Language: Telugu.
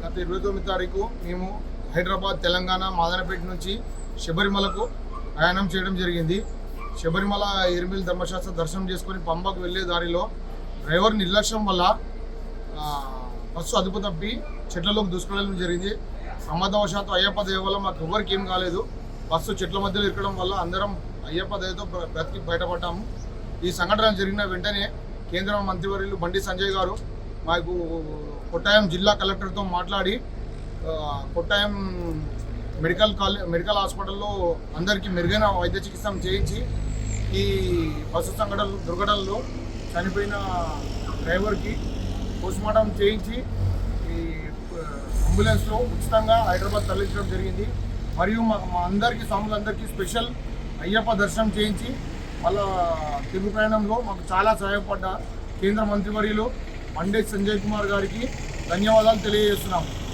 గత 29 తారీఖు మేము హైదరాబాద్, తెలంగాణ, మాదనపేట నుంచి శబరిమలకు ప్రయాణం చేయడం జరిగింది. శబరిమల ఎరిమిల్ ధర్మశాస్త్ర దర్శనం చేసుకొని పంబకు వెళ్ళే దారిలో డ్రైవర్ నిర్లక్ష్యం వల్ల బస్సు అదుపు తప్పి చెట్లలోకి దూసుకెళ్ళడం జరిగింది. ప్రమాదవశాత్తు అయ్యప్ప దయ వల్ల మాకు ఎవరికి ఏం కాలేదు. బస్సు చెట్ల మధ్యలో ఇరకడం వల్ల అందరం అయ్యప్ప దయతో బ్రతికి బయటపడ్డాము. ఈ సంఘటన జరిగిన వెంటనే కేంద్ర మంత్రివర్యులు బండి సంజయ్ గారు మాకు కొట్టాయం జిల్లా కలెక్టర్తో మాట్లాడి కొట్టాయం మెడికల్ హాస్పిటల్లో అందరికీ మెరుగైన వైద్య చికిత్స చేయించి ఈ బస్సు దుర్ఘటనలో చనిపోయిన డ్రైవర్కి పోస్ట్మార్టం చేయించి ఈ అంబులెన్స్లో ఉచితంగా హైదరాబాద్ తరలించడం జరిగింది. మరియు మా అందరికీ స్వాములందరికీ స్పెషల్ అయ్యప్ప దర్శనం చేయించి వాళ్ళ తిరుగు ప్రయాణంలో మాకు చాలా సహాయపడ్డ కేంద్ర మంత్రివర్యులు బండి సంజయ్ కుమార్ గారికి ధన్యవాదాలు తెలియజేస్తున్నాము.